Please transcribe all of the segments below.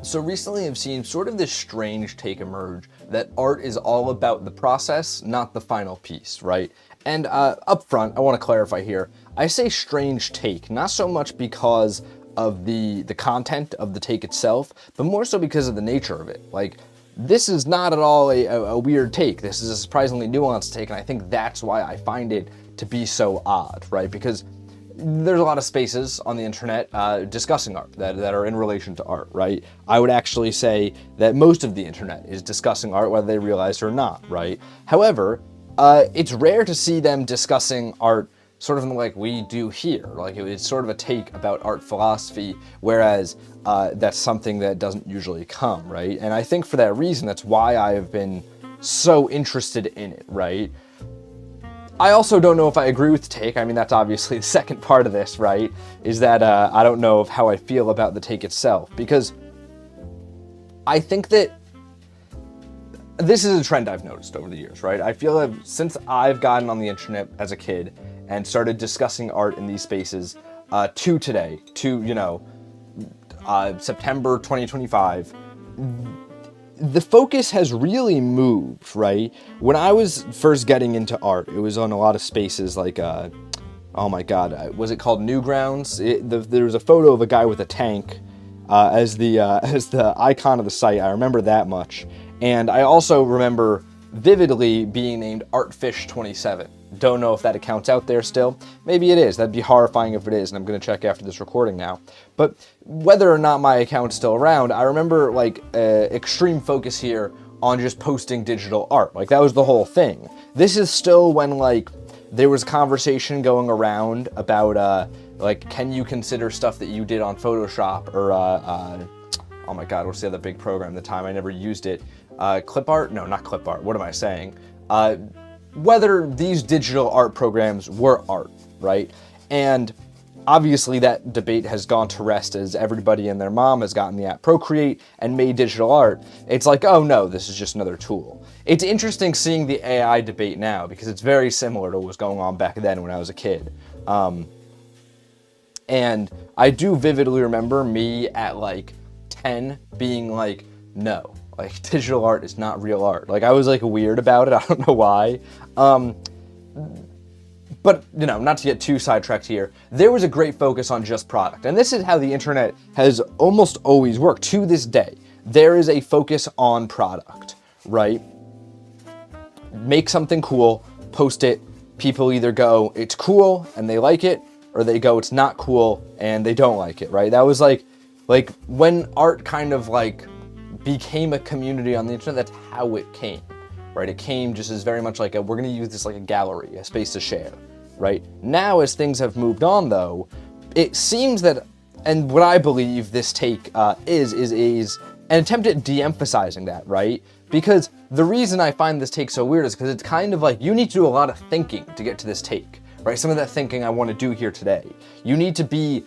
So recently I've seen sort of this strange take emerge that art is all about the process, not the final piece, right? And up front, I want to clarify here. I say strange take, not so much because of the content of the take itself, but more so because of the nature of it. Like, this is not at all a weird take. This is a surprisingly nuanced take, and I think that's why I find it to be so odd, right? Because there's a lot of spaces on the internet discussing art that are in relation to art, right? I would actually say that most of the internet is discussing art, whether they realize it or not, right? However, it's rare to see them discussing art sort of like we do here. Like, it's sort of a take about art philosophy, whereas that's something that doesn't usually come, right? And I think for that reason, that's why I have been so interested in it, right? I also don't know if I agree with the take. I mean, that's obviously the second part of this, right? Is that I don't know of how I feel about the take itself, because I think that this is a trend I've noticed over the years, right? I feel that since I've gotten on the internet as a kid and started discussing art in these spaces to today, to, September 2025, the focus has really moved, right? When I was first getting into art, it was on a lot of spaces like, oh my God, was it called Newgrounds? There was a photo of a guy with a tank as the icon of the site. I remember that much. And I also remember vividly being named Artfish27. Don't know if that account's out there still. Maybe it is. That'd be horrifying if it is, and I'm going to check after this recording now. But whether or not my account's still around, I remember extreme focus here on just posting digital art. Like, that was the whole thing. This is still when there was conversation going around about can you consider stuff that you did on Photoshop or oh my God, what's the other big program at the time? I never used it. Clip art? No, not clip art. What am I saying? Whether these digital art programs were art, right? And obviously that debate has gone to rest as everybody and their mom has gotten the app Procreate and made digital art. It's like, oh no, this is just another tool. It's interesting seeing the AI debate now because it's very similar to what was going on back then when I was a kid. And I do vividly remember me at 10 being like, no. Digital art is not real art. I was weird about it. I don't know why. But, not to get too sidetracked here, there was a great focus on just product. And this is how the internet has almost always worked to this day. There is a focus on product, right? Make something cool, post it. People either go, it's cool, and they like it, or they go, it's not cool, and they don't like it, right? That was when art kind of became a community on the internet, that's how it came, right? It came just as very much we're going to use this like a gallery, a space to share, right? Now, as things have moved on, though, it seems that, and what I believe this take is an attempt at de-emphasizing that, right? Because the reason I find this take so weird is because it's kind of you need to do a lot of thinking to get to this take, right? Some of that thinking I want to do here today. You need to be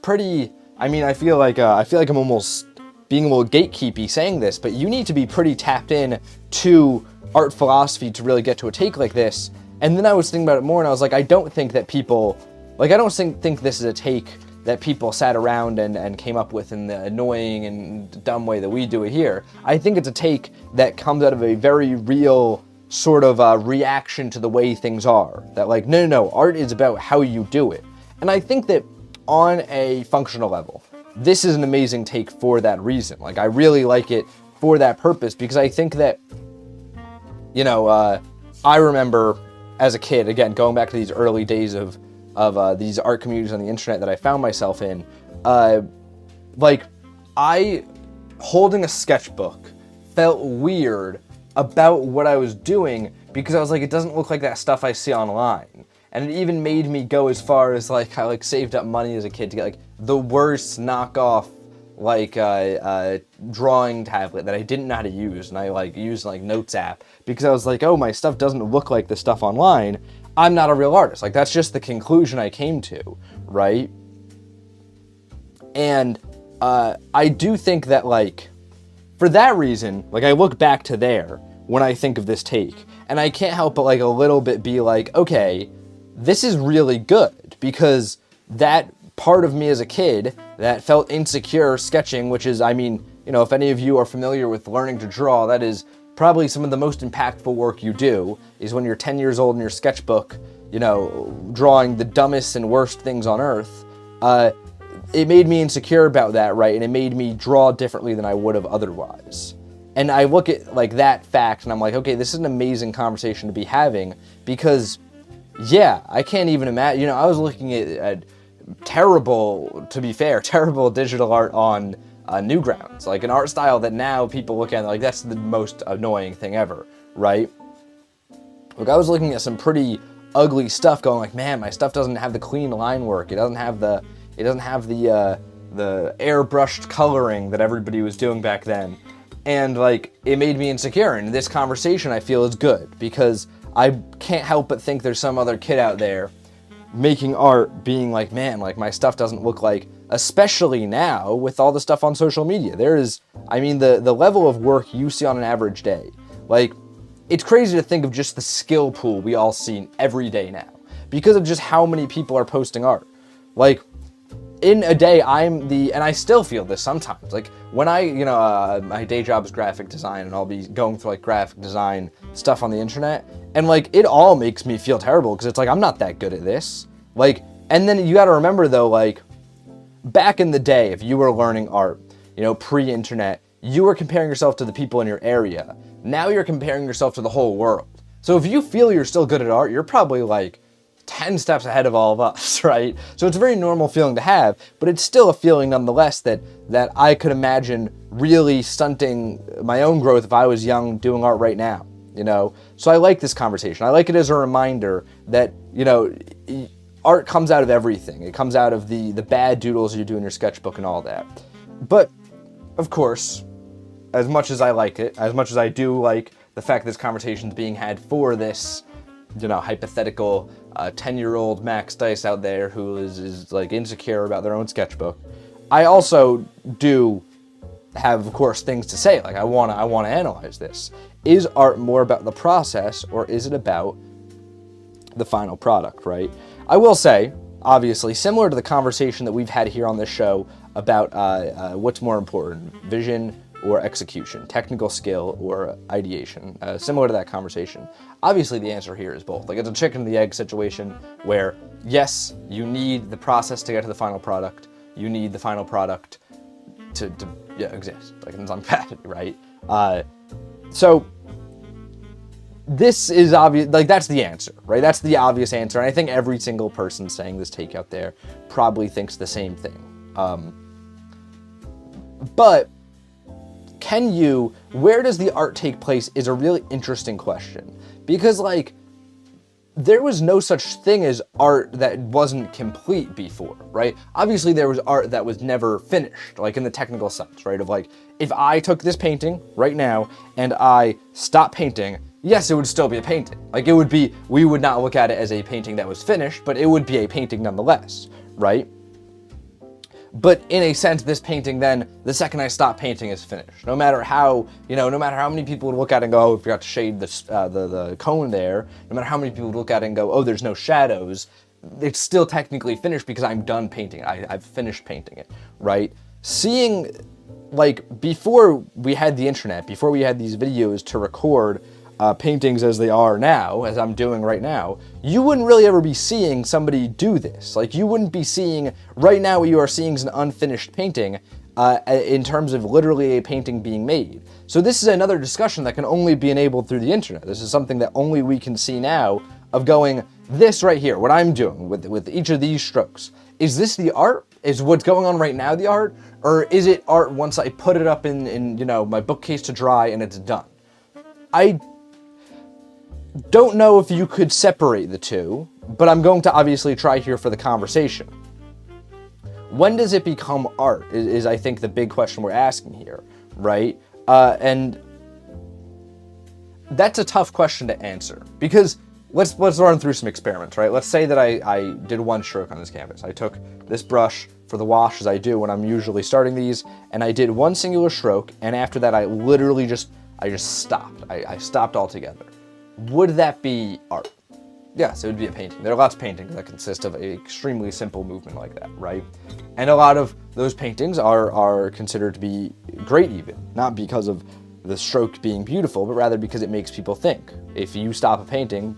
pretty. I mean, I feel like I'm almost being a little gatekeepy saying this, but you need to be pretty tapped in to art philosophy to really get to a take like this. And then I was thinking about it more, and I was like, I don't think that people, I don't think this is a take that people sat around and came up with in the annoying and dumb way that we do it here. I think it's a take that comes out of a very real sort of reaction to the way things are. That no, art is about how you do it. And I think that on a functional level, this is an amazing take for that reason. I really like it for that purpose because I think that, I remember as a kid, again, going back to these early days of these art communities on the internet that I found myself in, I, holding a sketchbook, felt weird about what I was doing because I was like, it doesn't look like that stuff I see online. And it even made me go as far as I saved up money as a kid to get the worst knockoff drawing tablet that I didn't know how to use, and I used Notes app because I was like, oh, my stuff doesn't look like the stuff online. I'm not a real artist. That's just the conclusion I came to, right? And I do think that for that reason, I look back to there when I think of this take, and I can't help but a little bit be okay, this is really good because that part of me as a kid that felt insecure sketching, which is, I mean, if any of you are familiar with learning to draw, that is probably some of the most impactful work you do, is when you're 10 years old in your sketchbook, drawing the dumbest and worst things on earth. It made me insecure about that, right? And it made me draw differently than I would have otherwise. And I look at like that fact and I'm like, okay, this is an amazing conversation to be having, because yeah, I can't even imagine, I was looking at terrible digital art on Newgrounds, like an art style that now people look at and like, that's the most annoying thing ever, right? Look, I was looking at some pretty ugly stuff going like, man, my stuff doesn't have the clean line work. It doesn't have the airbrushed coloring that everybody was doing back then. And like, it made me insecure. And this conversation I feel is good, because I can't help but think there's some other kid out there making art being like, man, like my stuff doesn't look like, especially now with all the stuff on social media. There is, the level of work you see on an average day, like, it's crazy to think of just the skill pool we all see every day now, because of just how many people are posting art. Like, in a day, and I still feel this sometimes. Like, when my day job is graphic design, and I'll be going through like graphic design stuff on the internet, and like, it all makes me feel terrible, because it's like, I'm not that good at this. Like, and then you gotta remember though, like, back in the day, if you were learning art, pre-internet, you were comparing yourself to the people in your area. Now you're comparing yourself to the whole world. So if you feel you're still good at art, you're probably like 10 steps ahead of all of us, right? So it's a very normal feeling to have, but it's still a feeling nonetheless that I could imagine really stunting my own growth if I was young doing art right now, So I like this conversation. I like it as a reminder that, art comes out of everything. It comes out of the bad doodles you do in your sketchbook and all that. But, of course, as much as I like it, as much as I do like the fact this conversation is being had for this, hypothetical 10-year-old Max Dice out there who is like insecure about their own sketchbook, I also do have, of course, things to say. Like, I want to analyze this. Is art more about the process, or is it about the final product, right? I will say, obviously, similar to the conversation that we've had here on this show about what's more important, vision or execution, technical skill or ideation, similar to that conversation. Obviously, the answer here is both. Like, it's a chicken and the egg situation where, yes, you need the process to get to the final product. You need the final product to exist, like in some capacity, right? So this is obvious, like, that's the answer, right? That's the obvious answer. And I think every single person saying this take out there probably thinks the same thing. But where does the art take place is a really interesting question, because like, there was no such thing as art that wasn't complete before, right? Obviously there was art that was never finished, like in the technical sense, right? Of like, if I took this painting right now and I stopped painting, yes, it would still be a painting. Like, we would not look at it as a painting that was finished, but it would be a painting nonetheless, right? But in a sense, this painting then, the second I stop painting, is finished. No matter how many people would look at it and go, oh, we forgot to shade the cone there. No matter how many people would look at it and go, oh, there's no shadows. It's still technically finished because I'm done painting it. I've finished painting it, right? Seeing, like, before we had the internet, before we had these videos to record paintings as they are now, as I'm doing right now, you wouldn't really ever be seeing somebody do this. Like, you wouldn't be seeing, right now what you are seeing is an unfinished painting in terms of literally a painting being made. So this is another discussion that can only be enabled through the internet. This is something that only we can see now, of going, this right here, what I'm doing with each of these strokes, is this the art? Is what's going on right now the art? Or is it art once I put it up in my bookcase to dry and it's done? I don't know if you could separate the two, but I'm going to obviously try here for the conversation. When does it become art is I think the big question we're asking here, right? And that's a tough question to answer, because let's run through some experiments, right? Let's say that I did one stroke on this canvas. I took this brush for the wash, as I do when I'm usually starting these, and I did one singular stroke, and after that I literally just stopped. I stopped altogether. Would that be art? Yes, it would be a painting. There are lots of paintings that consist of an extremely simple movement like that, right? And a lot of those paintings are considered to be great even, not because of the stroke being beautiful, but rather because it makes people think. If you stop a painting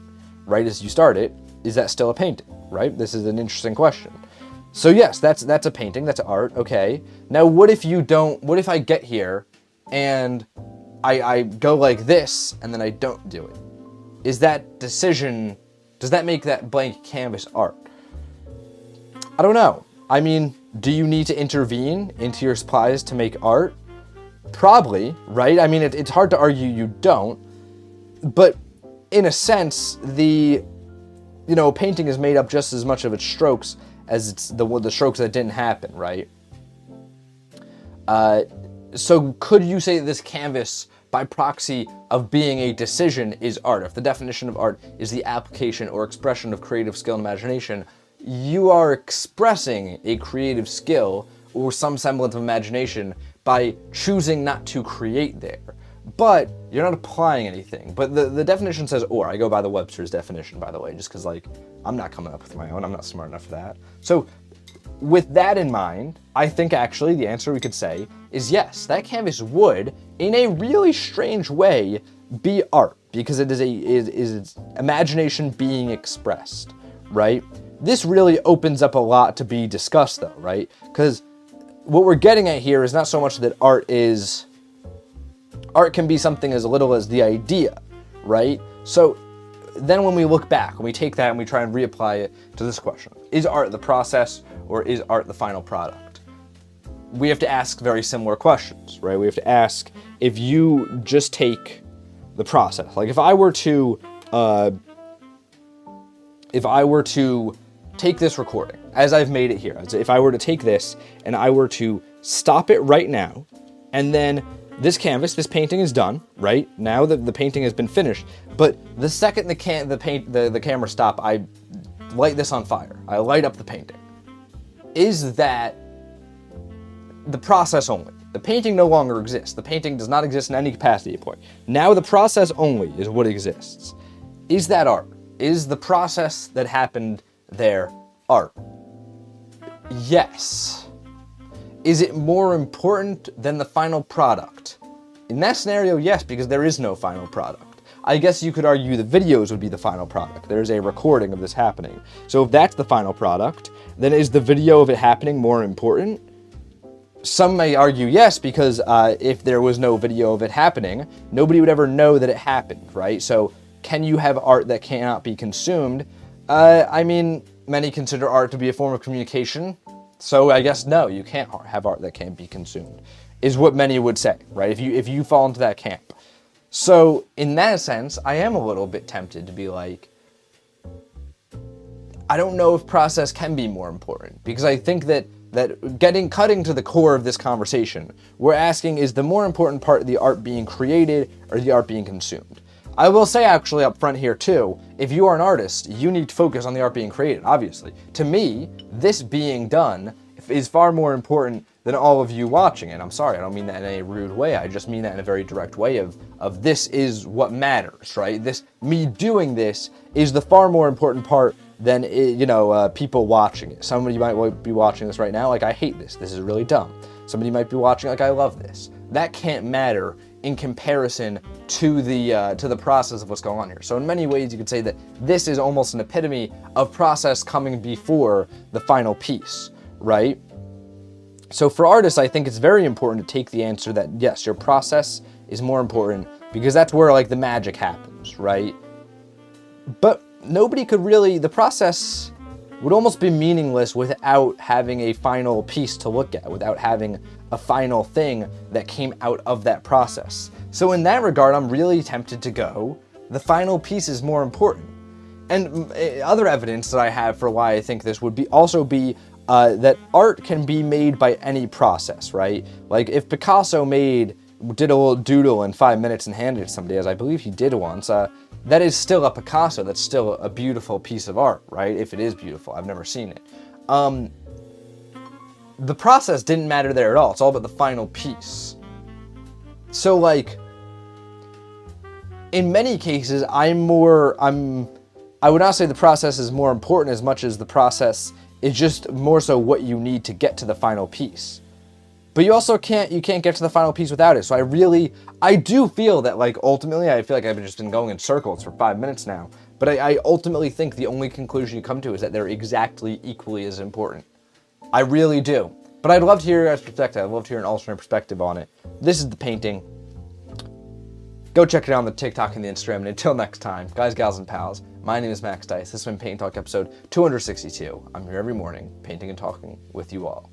right as you start it, is that still a painting, right? This is an interesting question. So yes, that's a painting, that's art, okay. Now what if I get here and I go like this and then I don't do it? Is that decision, does that make that blank canvas art? I don't know. I mean, do you need to intervene into your supplies to make art? Probably, right? I mean, it's hard to argue you don't, but in a sense, a painting is made up just as much of its strokes as it's the strokes that didn't happen, right? So could you say that this canvas, by proxy of being a decision, is art? If the definition of art is the application or expression of creative skill and imagination, you are expressing a creative skill or some semblance of imagination by choosing not to create there. But you're not applying anything. But the definition says or. I go by the Webster's definition, by the way, just because, I'm not coming up with my own. I'm not smart enough for that. So with that in mind, I think actually the answer we could say is yes, that canvas would, in a really strange way, be art, because it is imagination being expressed, right? This really opens up a lot to be discussed though, right? Because what we're getting at here is not so much that art can be something as little as the idea, right? So then when we look back, when we take that and we try and reapply it to this question, is art the process or is art the final product? We have to ask very similar questions, right? We have to ask, if you just take the process, like if I were to take this recording, as I've made it here, if I were to take this and I were to stop it right now, and then this canvas, this painting is done, right? Now that the painting has been finished, but the second the camera stop, I light this on fire. I light up the painting. Is that the process only? The painting no longer exists. The painting does not exist in any capacity point. Now the process only is what exists. Is that art? Is the process that happened there art? Yes. Is it more important than the final product? In that scenario, yes, because there is no final product. I guess you could argue the videos would be the final product. There's a recording of this happening. So if that's the final product, then is the video of it happening more important? Some may argue yes, because if there was no video of it happening, nobody would ever know that it happened, right? So can you have art that cannot be consumed? I mean, many consider art to be a form of communication. So I guess no, you can't have art that can't be consumed, is what many would say, right? If you fall into that camp. So in that sense, I am a little bit tempted to be like, I don't know if process can be more important, because I think that cutting to the core of this conversation, we're asking, is the more important part of the art being created or the art being consumed? I will say actually up front here too, if you are an artist, you need to focus on the art being created, obviously. To me, this being done is far more important than all of you watching it. I'm sorry, I don't mean that in a rude way. I just mean that in a very direct way of this is what matters, right? Me doing this is the far more important part than, people watching it. Somebody might be watching this right now like, I hate this. This is really dumb. Somebody might be watching like, I love this. That can't matter in comparison to the process of what's going on here. So in many ways, you could say that this is almost an epitome of process coming before the final piece, right? So for artists, I think it's very important to take the answer that yes, your process is more important, because that's where the magic happens, right? But nobody could really, the process would almost be meaningless without having a final piece to look at, without having a final thing that came out of that process. So in that regard, I'm really tempted to go, the final piece is more important. And other evidence that I have for why I think this would also be that art can be made by any process, right? Like if Picasso did a little doodle in 5 minutes and handed it to somebody, as I believe he did once, that is still a Picasso. That's still a beautiful piece of art, right? If it is beautiful. I've never seen it. The process didn't matter there at all. It's all about the final piece. So in many cases, I'm I would not say the process is more important as much as the process is just more so what you need to get to the final piece. But you also can't get to the final piece without it. So I do feel that, like, ultimately, I feel like I've just been going in circles for 5 minutes now. But I ultimately think the only conclusion you come to is that they're exactly equally as important. I really do. But I'd love to hear your guys' perspective. I'd love to hear an alternate perspective on it. This is the painting. Go check it out on the TikTok and the Instagram. And until next time, guys, gals, and pals, my name is Max Dice. This has been Paint Talk episode 262. I'm here every morning, painting and talking with you all.